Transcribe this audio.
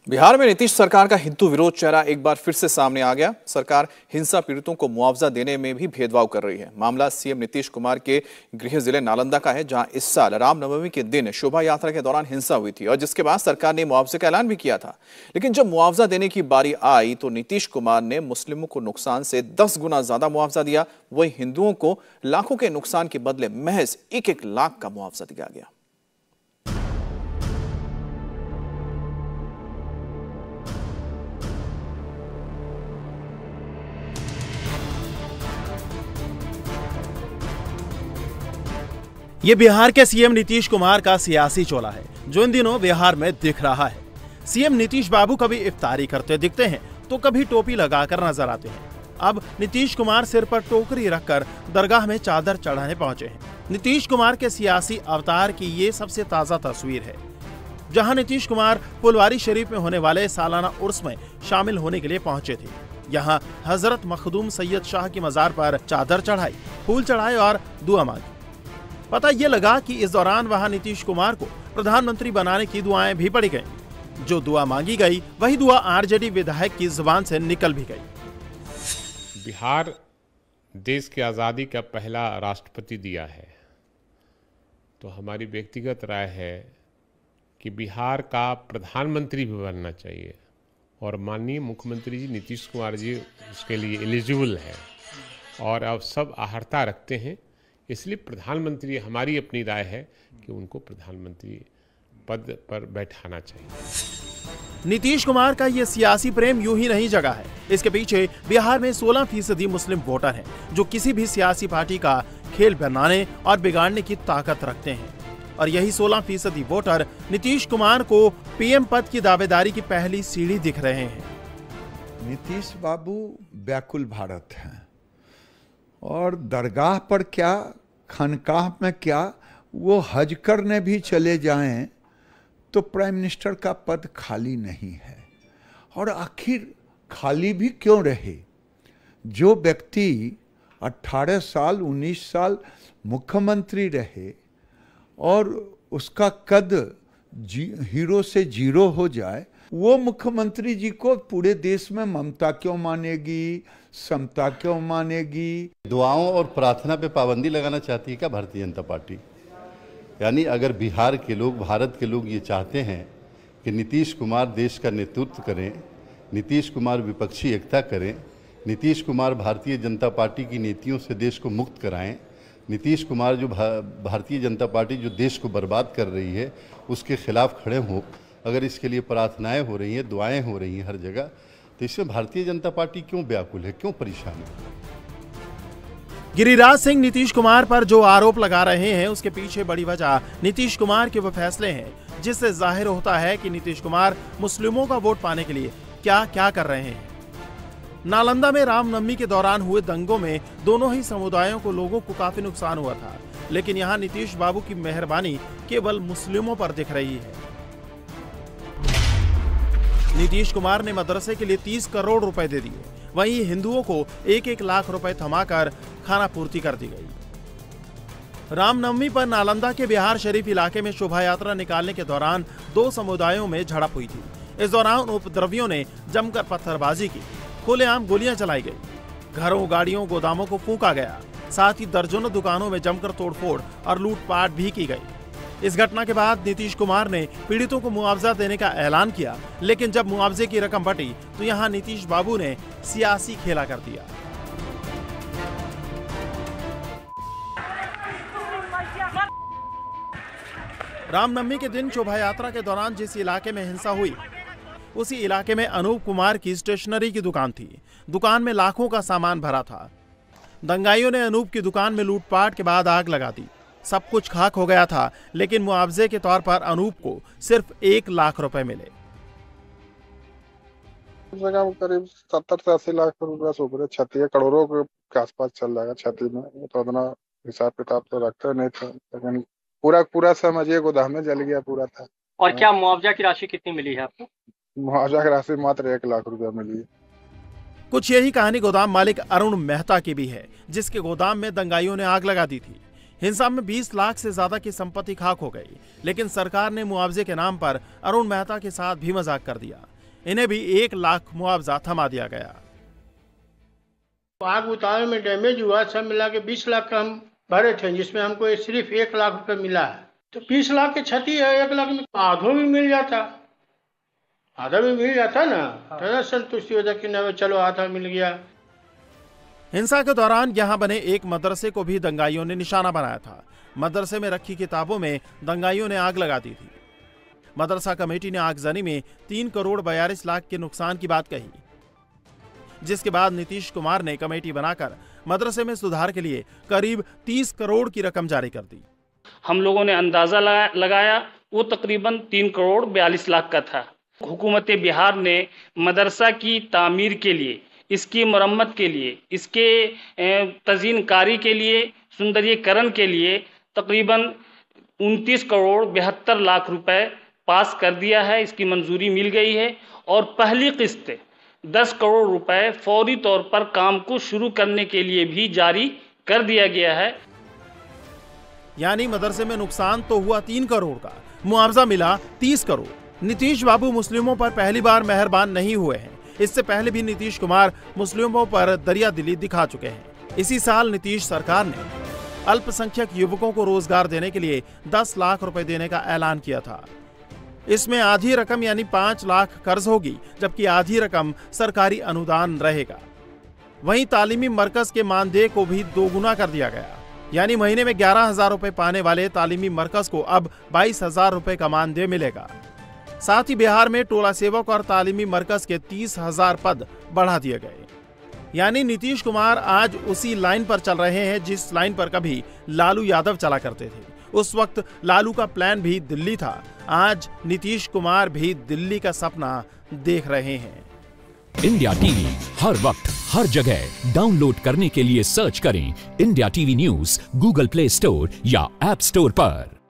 बिहार में नीतीश सरकार का हिंदू विरोध चेहरा एक बार फिर से सामने आ गया। सरकार हिंसा पीड़ितों को मुआवजा देने में भी भेदभाव कर रही है। मामला सीएम नीतीश कुमार के गृह जिले नालंदा का है, जहां इस साल रामनवमी के दिन शोभा यात्रा के दौरान हिंसा हुई थी और जिसके बाद सरकार ने मुआवजे का ऐलान भी किया था। लेकिन जब मुआवजा देने की बारी आई तो नीतीश कुमार ने मुस्लिमों को नुकसान से 10 गुना ज्यादा मुआवजा दिया। वहीं हिंदुओं को लाखों के नुकसान के बदले महज 1-1 लाख का मुआवजा दिया गया। ये बिहार के सीएम नीतीश कुमार का सियासी चोला है जो इन दिनों बिहार में दिख रहा है। सीएम नीतीश बाबू कभी इफ्तारी करते दिखते हैं तो कभी टोपी लगाकर नजर आते हैं। अब नीतीश कुमार सिर पर टोकरी रखकर दरगाह में चादर चढ़ाने पहुंचे हैं। नीतीश कुमार के सियासी अवतार की ये सबसे ताजा तस्वीर है, जहां नीतीश कुमार फुलवारी शरीफ में होने वाले सालाना उर्स में शामिल होने के लिए पहुंचे थे। यहाँ हजरत मखदूम सैयद शाह की मजार पर चादर चढ़ाई, फूल चढ़ाए और दुआ मांगी। पता ये लगा कि इस दौरान वहां नीतीश कुमार को प्रधानमंत्री बनाने की दुआएं भी पड़ी गईं। जो दुआ मांगी गई वही दुआ आरजेडी विधायक की जुबान से निकल भी गई। बिहार देश की आज़ादी का पहला राष्ट्रपति दिया है, तो हमारी व्यक्तिगत राय है कि बिहार का प्रधानमंत्री भी बनना चाहिए और माननीय मुख्यमंत्री जी नीतीश कुमार जी उसके लिए एलिजिबल है और अब सब आहर्ता रखते हैं। इसलिए प्रधानमंत्री, हमारी अपनी राय है कि उनको प्रधानमंत्री पद पर बैठाना चाहिए। नीतीश कुमार का ये सियासी प्रेम यूं ही नहीं जगा है। इसके पीछे बिहार में 16% मुस्लिम वोटर हैं जो किसी भी सियासी पार्टी का खेल बनाने और बिगाड़ने की ताकत रखते हैं। और यही 16% वोटर नीतीश कुमार को पीएम पद की दावेदारी की पहली सीढ़ी दिख रहे हैं। नीतीश बाबू व्याकुल भारत हैं और दरगाह पर क्या, खानकाह में क्या, वो हज करने भी चले जाएं तो प्राइम मिनिस्टर का पद खाली नहीं है। और आखिर खाली भी क्यों रहे? जो व्यक्ति 18 साल 19 साल मुख्यमंत्री रहे और उसका कद हीरो से जीरो हो जाए, वो मुख्यमंत्री जी को पूरे देश में ममता क्यों मानेगी, समता क्यों मानेगी? दुआओं और प्रार्थना पे पाबंदी लगाना चाहती है क्या भारतीय जनता पार्टी? यानी अगर बिहार के लोग, भारत के लोग ये चाहते हैं कि नीतीश कुमार देश का नेतृत्व करें, नीतीश कुमार विपक्षी एकता करें, नीतीश कुमार भारतीय जनता पार्टी की नीतियों से देश को मुक्त कराएं, नीतीश कुमार जो भारतीय जनता पार्टी जो देश को बर्बाद कर रही है उसके खिलाफ खड़े हों, अगर इसके लिए प्रार्थनाएं हो रही हैं, दुआएं हो रही हैं हर जगह, तो इसमें भारतीय जनता पार्टी क्यों व्याकुल है, क्यों परेशान है? गिरिराज सिंह नीतीश कुमार पर जो आरोप लगा रहे हैं उसके पीछे बड़ी वजह नीतीश कुमार के वो फैसले हैं जिससे जाहिर होता है कि नीतीश कुमार मुस्लिमों का वोट पाने के लिए क्या क्या कर रहे हैं। नालंदा में रामनवमी के दौरान हुए दंगों में दोनों ही समुदायों को लोगों को काफी नुकसान हुआ था, लेकिन यहाँ नीतीश बाबू की मेहरबानी केवल मुस्लिमों पर दिख रही है। नीतीश कुमार ने मदरसे के लिए 30 करोड़ रुपए दे दिए, वहीं हिंदुओं को 1-1 लाख रुपए थमाकर खाना पूर्ति कर दी गई। रामनवमी पर नालंदा के बिहार शरीफ इलाके में शोभा यात्रा निकालने के दौरान 2 समुदायों में झड़प हुई थी। इस दौरान उपद्रवियों ने जमकर पत्थरबाजी की, खुलेआम गोलियां चलाई गई, घरों, गाड़ियों, गोदामों को फूंका गया, साथ ही दर्जनों दुकानों में जमकर तोड़फोड़ और लूटपाट भी की गई। इस घटना के बाद नीतीश कुमार ने पीड़ितों को मुआवजा देने का ऐलान किया, लेकिन जब मुआवजे की रकम बटी तो यहां नीतीश बाबू ने सियासी खेला कर दिया। रामनवमी के दिन शोभा यात्रा के दौरान जिस इलाके में हिंसा हुई उसी इलाके में अनूप कुमार की स्टेशनरी की दुकान थी। दुकान में लाखों का सामान भरा था। दंगाइयों ने अनूप की दुकान में लूटपाट के बाद आग लगा दी। सब कुछ खाक हो गया था, लेकिन मुआवजे के तौर पर अनूप को सिर्फ 1 लाख रुपए मिले। करीब 70 से 80 लाख रुपए से ऊपर क्षति है, करोड़ों के आसपास चल जाएगा क्षति में। तो उतना हिसाब किताब तो रखते नहीं थे, लेकिन पूरा समझिए गोदाम में जल गया पूरा था। और क्या मुआवजा की राशि कितनी मिली है आपको? मुआवजा की राशि मात्र 1 लाख रुपया मिली है। कुछ यही कहानी गोदाम मालिक अरुण मेहता की भी है, जिसके गोदाम में दंगाइयों ने आग लगा दी थी। हिंसा में 20 लाख से ज्यादा की संपत्ति खाक हो गई, लेकिन सरकार ने मुआवजे के नाम पर अरुण मेहता के साथ भी मजाक कर दिया। इन्हें भी 1 लाख मुआवजा थमा दिया गया। आग उतारने में डैमेज हुआ, सब मिला के 20 लाख का हम भरे थे, जिसमें हमको सिर्फ 1 लाख रुपए मिला है। तो 20 लाख की क्षति है, 1 लाख में आधो भी मिल जाता, आधा भी मिल जाता ना, तो संतुष्टि हो जाती कि चलो आधा मिल गया। हिंसा के दौरान यहां बने एक मदरसे को भी दंगाइयों ने निशाना बनाया था। मदरसे में रखी किताबों में दंगाइयों ने आग लगा दी थी। मदरसा कमेटी ने आगजनी में 3 करोड़ 42 लाख के नुकसान की बात कही, जिसके बाद नीतीश कुमार ने कमेटी बनाकर मदरसे में सुधार के लिए करीब 30 करोड़ की रकम जारी कर दी। हम लोगों ने अंदाजा लगाया, वो तकरीबन 3 करोड़ 42 लाख का था। हुकूमत बिहार ने मदरसा की तामीर के लिए, इसकी मरम्मत के लिए, इसके तज़ीनकारी के लिए, सुंदरीकरण के लिए तकरीबन 29 करोड़ 72 लाख रुपए पास कर दिया है। इसकी मंजूरी मिल गई है और पहली किस्त 10 करोड़ रुपए फौरी तौर पर काम को शुरू करने के लिए भी जारी कर दिया गया है। यानी मदरसे में नुकसान तो हुआ 3 करोड़ का, मुआवजा मिला 30 करोड़। नीतीश बाबू मुस्लिमों पर पहली बार मेहरबान नहीं हुए हैं। इससे पहले भी नीतीश कुमार मुस्लिमों पर दरियादिली दिखा चुके हैं। इसी साल नीतीश सरकार ने अल्पसंख्यक युवकों को रोजगार देने के लिए 10 लाख रुपए देने का ऐलान किया था। इसमें आधी रकम यानी 5 लाख कर्ज होगी, जबकि आधी रकम सरकारी अनुदान रहेगा। वहीं तालीमी मरकज के मानदेय को भी 2 गुना कर दिया गया, यानी महीने में 11,000 रुपए पाने वाले तालीमी मरकज को अब 22,000 रुपए का मानदेय मिलेगा। साथ ही बिहार में टोला सेवक और तालीमी मरकज के 30,000 पद बढ़ा दिए गए। यानी नीतीश कुमार आज उसी लाइन पर चल रहे हैं जिस लाइन पर कभी लालू यादव चला करते थे। उस वक्त लालू का प्लान भी दिल्ली था, आज नीतीश कुमार भी दिल्ली का सपना देख रहे हैं। इंडिया टीवी हर वक्त हर जगह डाउनलोड करने के लिए सर्च करें India TV news Google play store या ऐप स्टोर पर।